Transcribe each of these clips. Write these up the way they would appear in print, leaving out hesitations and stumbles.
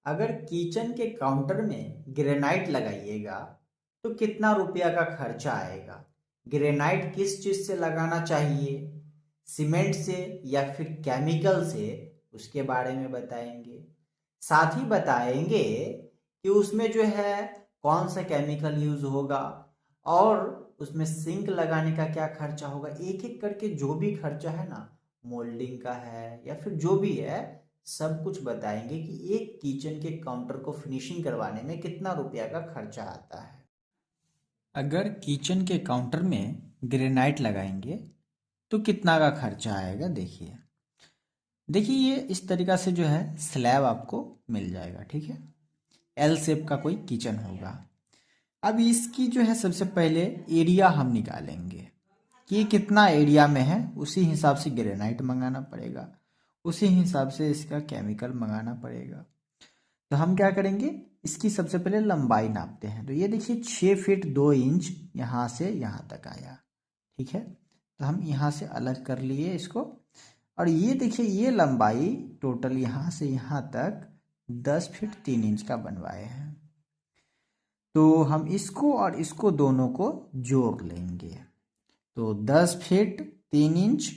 अगर किचन के काउंटर में ग्रेनाइट लगाइएगा तो कितना रुपया का खर्चा आएगा। ग्रेनाइट किस चीज से लगाना चाहिए, सीमेंट से या फिर केमिकल से, उसके बारे में बताएंगे। साथ ही बताएंगे कि उसमें जो है कौन सा केमिकल यूज होगा और उसमें सिंक लगाने का क्या खर्चा होगा। एक एक करके जो भी खर्चा है ना, मोल्डिंग का है या फिर जो भी है, सब कुछ बताएंगे कि एक किचन के काउंटर को फिनिशिंग करवाने में कितना रुपया का खर्चा आता है। अगर किचन के काउंटर में ग्रेनाइट लगाएंगे तो कितना का खर्चा आएगा, देखिए। देखिए ये इस तरीका से जो है स्लैब आपको मिल जाएगा, ठीक है। एल शेप का कोई किचन होगा। अब इसकी जो है सबसे पहले एरिया हम निकालेंगे कि ये कितना एरिया में है, उसी हिसाब से ग्रेनाइट मंगाना पड़ेगा, उसी हिसाब से इसका केमिकल मंगाना पड़ेगा। तो हम क्या करेंगे, इसकी सबसे पहले लंबाई नापते हैं। तो ये देखिए 6 फीट 2 इंच यहाँ से यहाँ तक आया, ठीक है। तो हम यहाँ से अलग कर लिए इसको, और ये देखिए ये लंबाई टोटल यहाँ से यहाँ तक 10 फीट 3 इंच का बनवाए हैं। तो हम इसको और इसको दोनों को जोड़ लेंगे। तो 10 फीट 3 इंच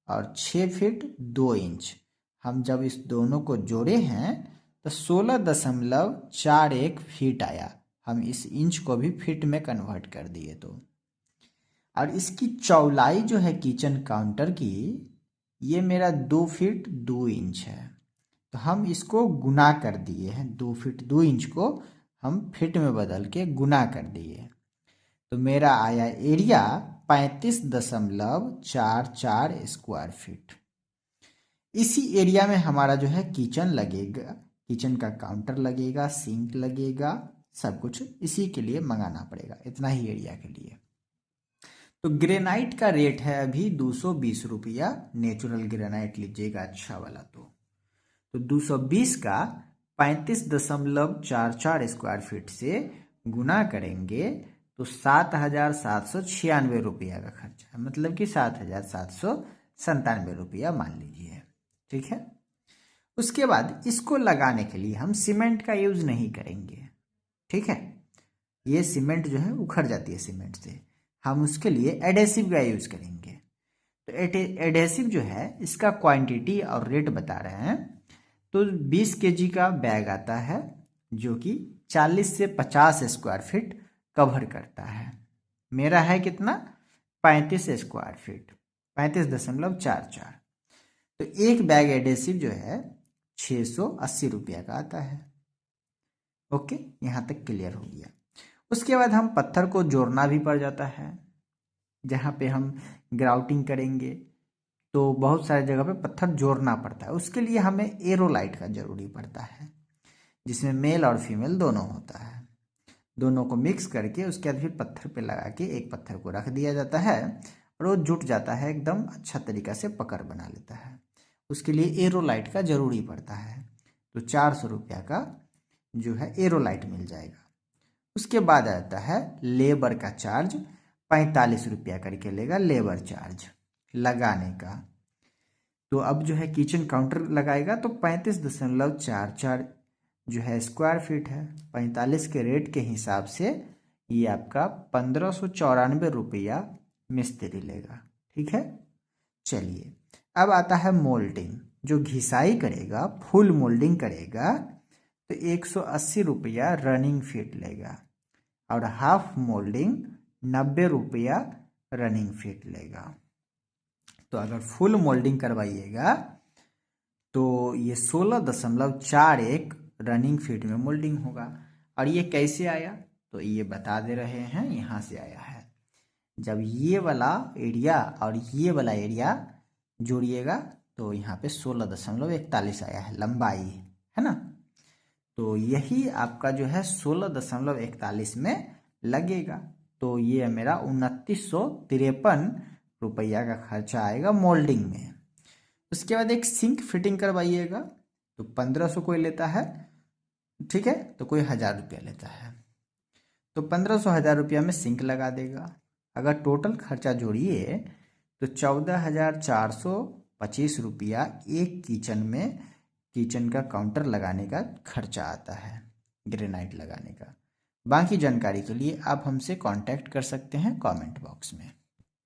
और 6 फीट 2 इंच, हम जब इस दोनों को जोड़े हैं तो 16.41 फीट आया। हम इस इंच को भी फीट में कन्वर्ट कर दिए। तो और इसकी चौड़ाई जो है किचन काउंटर की, ये मेरा 2 फीट 2 इंच है। तो हम इसको गुना कर दिए हैं, 2 फीट 2 इंच को हम फीट में बदल के गुना कर दिए। तो मेरा आया एरिया 35.44 स्क्वायर फीट। इसी एरिया में हमारा जो है किचन लगेगा, किचन का काउंटर लगेगा, सिंक लगेगा, सब कुछ इसी के लिए मंगाना पड़ेगा, इतना ही एरिया के लिए। तो ग्रेनाइट का रेट है अभी 220 रुपया। नेचुरल ग्रेनाइट लीजिएगा अच्छा वाला। तो 220 का 35.44 स्क्वायर फीट से गुना करेंगे तो 7,796 रुपया का खर्चा है, मतलब कि 7,797 रुपया मान लीजिए, ठीक है। उसके बाद इसको लगाने के लिए हम सीमेंट का यूज नहीं करेंगे, ठीक है। ये सीमेंट जो है उखड़ जाती है सीमेंट से, हम उसके लिए एडेसिव का यूज करेंगे। तो एडेसिव जो है इसका क्वांटिटी और रेट बता रहे हैं। तो 20 केजी का बैग आता है जो कि 40 से 50 स्क्वायर फीट कवर करता है। मेरा है कितना, 35 स्क्वायर फीट, 35.44। तो एक बैग एडेसिव जो है 680 रुपया का आता है। ओके, यहाँ तक क्लियर हो गया। उसके बाद हम पत्थर को जोड़ना भी पड़ जाता है। जहाँ पे हम ग्राउटिंग करेंगे तो बहुत सारे जगह पे पत्थर जोड़ना पड़ता है। उसके लिए हमें एरोलाइट का जरूरी पड़ता है, जिसमें मेल और फीमेल दोनों होता है। दोनों को मिक्स करके उसके बाद फिर पत्थर पे लगा के एक पत्थर को रख दिया जाता है और वो जुट जाता है, एकदम अच्छा तरीका से पकड़ बना लेता है। उसके लिए एरोलाइट का जरूरी पड़ता है। तो 400 रुपया का जो है एरोलाइट मिल जाएगा। उसके बाद आता है लेबर का चार्ज, 45 रुपया करके लेगा लेबर चार्ज लगाने का। तो अब जो है किचन काउंटर लगाएगा तो 35.44 जो है स्क्वायर फीट है। 45 के रेट के हिसाब से ये आपका 1594 रुपया मिस्त्री लेगा, ठीक है। चलिए अब आता है मोल्डिंग। जो घिसाई करेगा, फुल मोल्डिंग करेगा तो 180 रुपया रनिंग फीट लेगा, और हाफ मोल्डिंग 90 रुपया रनिंग फीट लेगा। तो अगर फुल मोल्डिंग करवाइएगा तो ये 16.41 रनिंग फीट में मोल्डिंग होगा। और ये कैसे आया, तो ये बता दे रहे हैं, यहाँ से आया है। जब ये वाला एरिया और ये वाला एरिया जोड़िएगा तो यहाँ पे 16.41 आया है लंबाई, है ना। तो यही आपका जो है 16.41 में लगेगा। तो ये मेरा 2953 रुपया का खर्चा आएगा मोल्डिंग में। उसके बाद एक सिंक फिटिंग करवाइएगा तो 1500 कोई लेता है, ठीक है, तो कोई 1000 रुपया लेता है। तो 1500 रुपया में सिंक लगा देगा। अगर टोटल खर्चा जोड़िए तो 14,425 रुपया एक किचन में किचन का काउंटर लगाने का खर्चा आता है, ग्रेनाइट लगाने का। बाकी जानकारी के लिए आप हमसे कांटेक्ट कर सकते हैं कमेंट बॉक्स में।